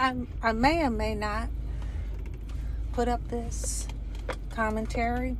I may or may not put up this commentary,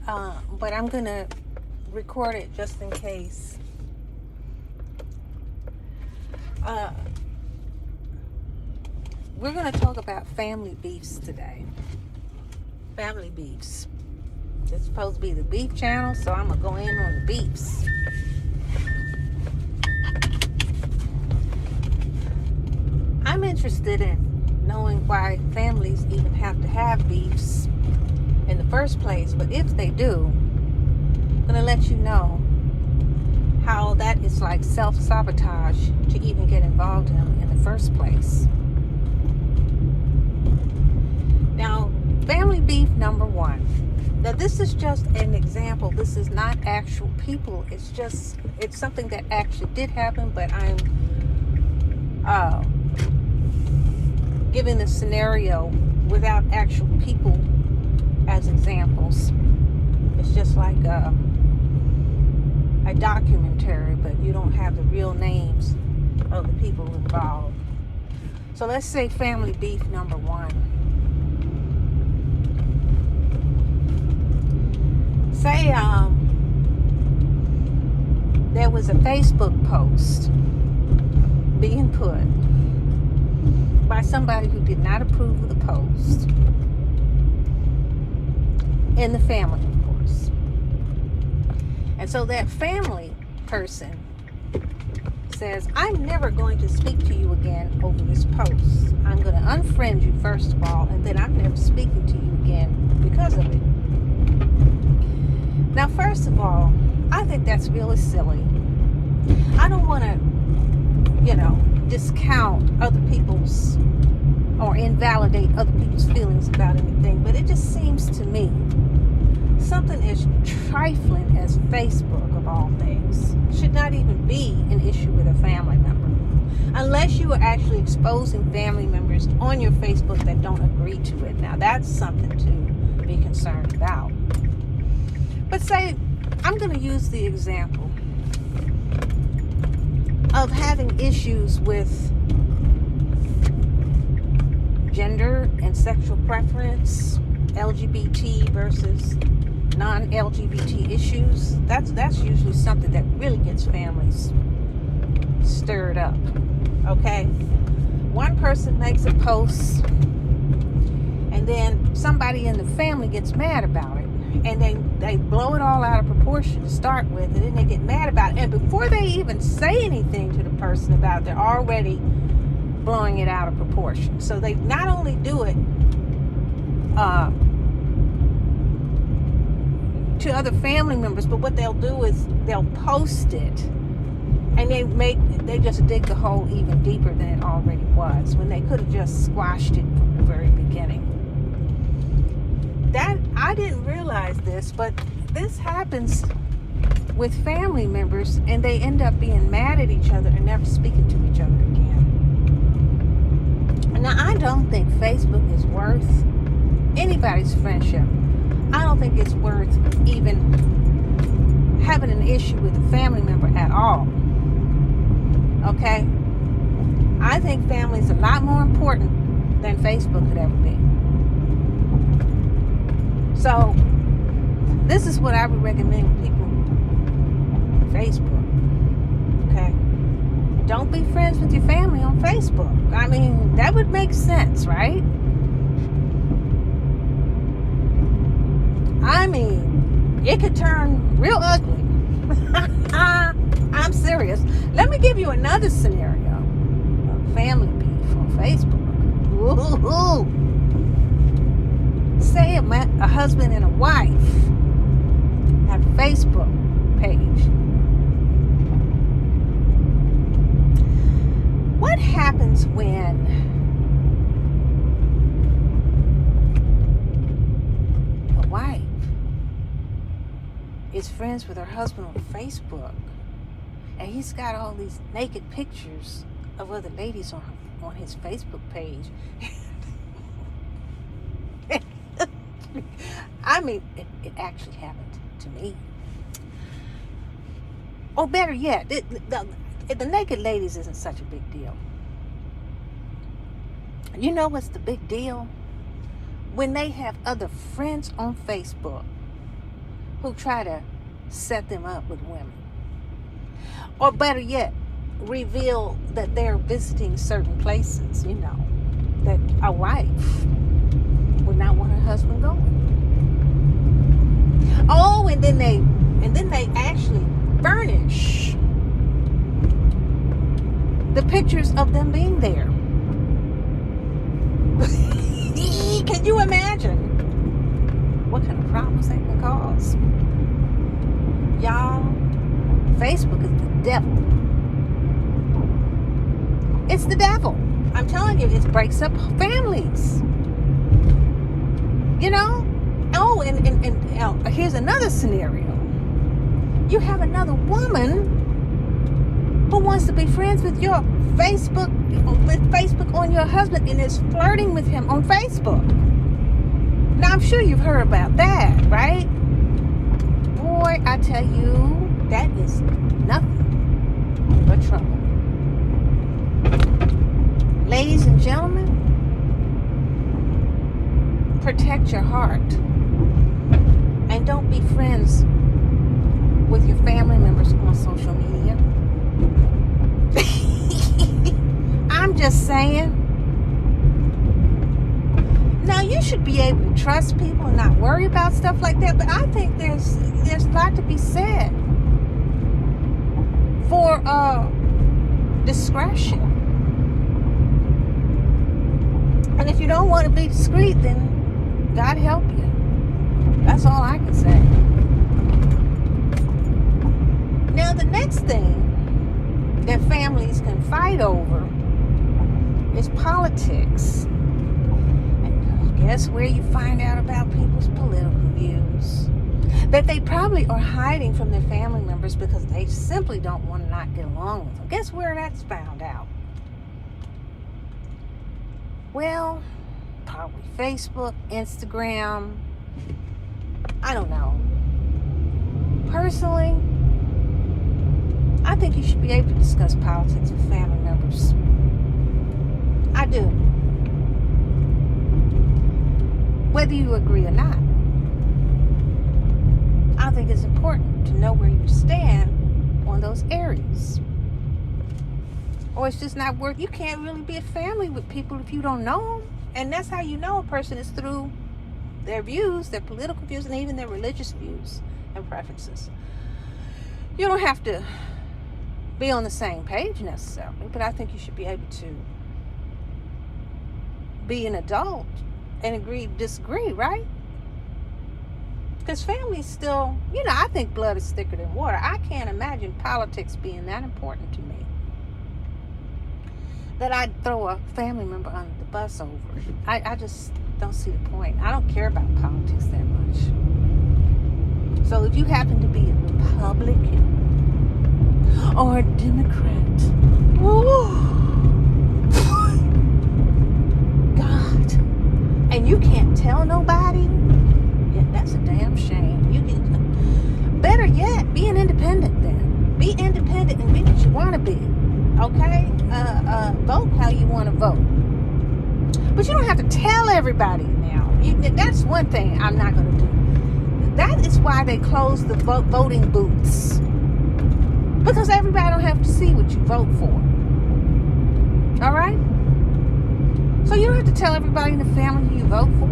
but I'm gonna record it just in case. We're gonna talk about family beefs today. Family beefs. It's supposed to be the beef channel, so I'm gonna go in on the beefs. I'm interested in knowing why families even have to have beefs in the first place, but if they do, I'm gonna let you know how that is like self-sabotage to even get involved in the first place. Now, family beef number one. Now, this is just an example. This is not actual people. It's something that actually did happen, but I'm giving the scenario without actual people as examples. It's just like a documentary, but you don't have the real names of the people involved. So let's say family beef number one. Say there was a Facebook post being put by somebody who did not approve of the post in the family, of course. And so that family person says, I'm never going to speak to you again over this post. I'm going to unfriend you first of all, and then I'm never speaking to you again because of it. Now, first of all, I think that's really silly. I don't want to, discount other people's or invalidate other people's feelings about anything, but it just seems to me something as trifling as Facebook, of all things, should not even be an issue with a family member. Unless you are actually exposing family members on your Facebook that don't agree to it. Now, that's something to be concerned about. But say, I'm going to use the example of having issues with gender and sexual preference, LGBT versus non-LGBT issues. That's usually something that really gets families stirred up. Okay? One person makes a post, and then somebody in the family gets mad about it. And they blow it all out of proportion to start with, and then they get mad about it. And before they even say anything to the person about it, they're already blowing it out of proportion. So they not only do it to other family members, but what they'll do is they'll post it, and they just dig the hole even deeper than it already was, when they could have just squashed it from the very beginning. That I didn't realize this, but this happens with family members, and they end up being mad at each other and never speaking to each other again. Now, I don't think Facebook is worth anybody's friendship. I don't think it's worth even having an issue with a family member at all. Okay? I think family is a lot more important than Facebook could ever be. So, this is what I would recommend people on Facebook. Okay? Don't be friends with your family on Facebook. I mean, that would make sense, right? I mean, it could turn real ugly. I'm serious. Let me give you another scenario of family beef on Facebook. Woo-hoo-hoo. Say a husband and a wife have a Facebook page. What happens when a wife is friends with her husband on Facebook, and he's got all these naked pictures of other ladies on his Facebook page? I mean, it actually happened to me. Or better yet, the naked ladies isn't such a big deal. You know what's the big deal? When they have other friends on Facebook who try to set them up with women. Or better yet, reveal that they're visiting certain places, that a wife would not want her husband going. Oh, and then they actually furnish the pictures of them being there. Can you imagine what kind of problems that can cause? Y'all, Facebook is the devil. It's the devil. I'm telling you, it breaks up families. Oh, and here's another scenario. You have another woman who wants to be friends with your Facebook on your husband and is flirting with him on Facebook. Now, I'm sure you've heard about that, right? Boy, I tell you, that is nothing but trouble. Ladies and gentlemen, protect your heart. And don't be friends with your family members on social media. I'm just saying. Now, you should be able to trust people and not worry about stuff like that, but I think there's a lot to be said for discretion. And if you don't want to be discreet, then God help you. That's all I can say. Now, the next thing that families can fight over is politics. And guess where you find out about people's political views? That they probably are hiding from their family members because they simply don't want to not get along with them. Guess where that's found out? Well, probably Facebook, Instagram. I don't know. Personally, I think you should be able to discuss politics with family members. I do. Whether you agree or not. I think it's important to know where you stand on those areas. Or it's just not worth. You can't really be a family with people if you don't know them. And that's how you know a person is through their views, their political views, and even their religious views and preferences. You don't have to be on the same page necessarily, but I think you should be able to be an adult and agree to disagree, right? Because family is still, I think blood is thicker than water. I can't imagine politics being that important to me that I'd throw a family member under the bus over it. I just don't see the point. I don't care about politics that much. So if you happen to be a Republican or a Democrat, God, and you can't tell nobody, yeah, that's a damn shame. Better yet, be an independent then. Be independent and be what you want to be. Okay? Vote how you want to vote. But you don't have to tell everybody now. That's one thing I'm not going to do. That is why they closed the voting booths. Because everybody don't have to see what you vote for. All right? So you don't have to tell everybody in the family who you vote for.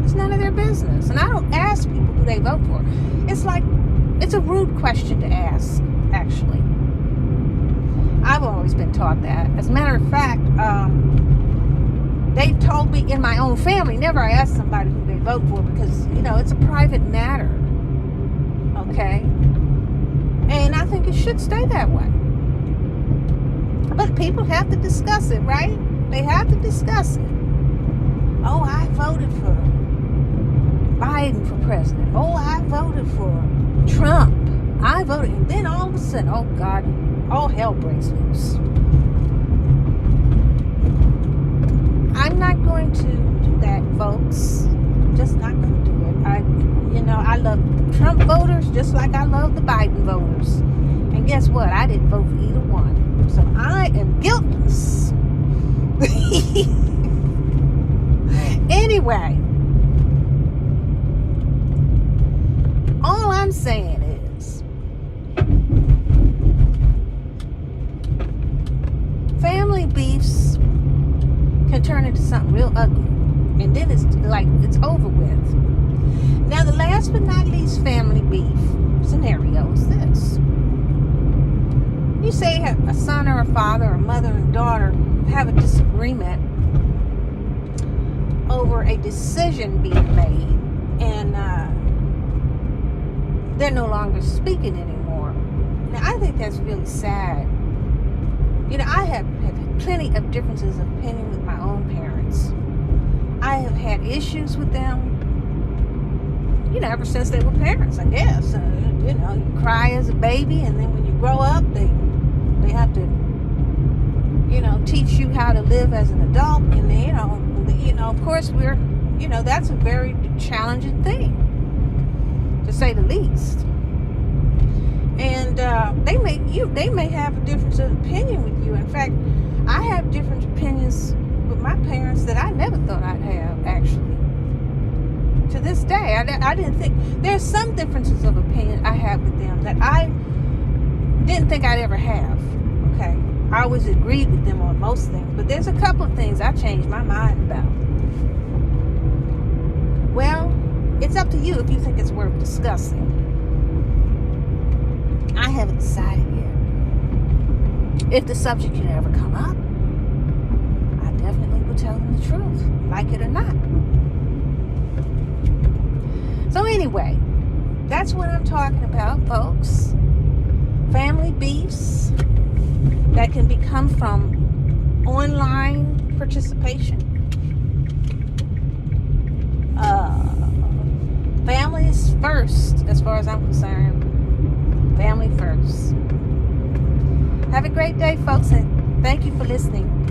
It's none of their business. And I don't ask people who they vote for. It's a rude question to ask, actually. I've always been taught that. As a matter of fact, they've told me in my own family, never ask somebody who they vote for because, it's a private matter. Okay? And I think it should stay that way. But people have to discuss it, right? They have to discuss it. Oh, I voted for Biden for president. Oh, I voted for Trump. I voted. And then all of a sudden, oh, God, all hell breaks loose. I'm not going to do that, folks. I'm just not going to do it. I love Trump voters just like I love the Biden voters. And guess what? I didn't vote for either one. So I am guiltless. anyway, all I'm saying is family beefs can turn into something real ugly, and then it's like it's over with. Now, the last but not least family beef scenario is this. You say a son or a father or mother and daughter have a disagreement over a decision being made, and they're no longer speaking anymore. Now, I think that's really sad. You know, I have plenty of differences of opinion with my own parents. I have had issues with them, you know, ever since they were parents, I guess. You know, you cry as a baby, and then when you grow up, they have to, you know, teach you how to live as an adult. And then, you know, of course, that's a very challenging thing, to say the least. And they may have a difference of opinion with you. In fact, I have different opinions with my parents that I never thought I'd have, actually. To this day, I didn't think, there's some differences of opinion I have with them that I didn't think I'd ever have. Okay, I always agreed with them on most things, but there's a couple of things I changed my mind about. Well, it's up to you if you think it's worth discussing. I haven't decided yet. If the subject should ever come up, I definitely will tell them the truth, like it or not. So anyway, that's what I'm talking about, folks. Family beefs that can become from online participation. Family is first, as far as I'm concerned. Family first. Have a great day, folks, and thank you for listening.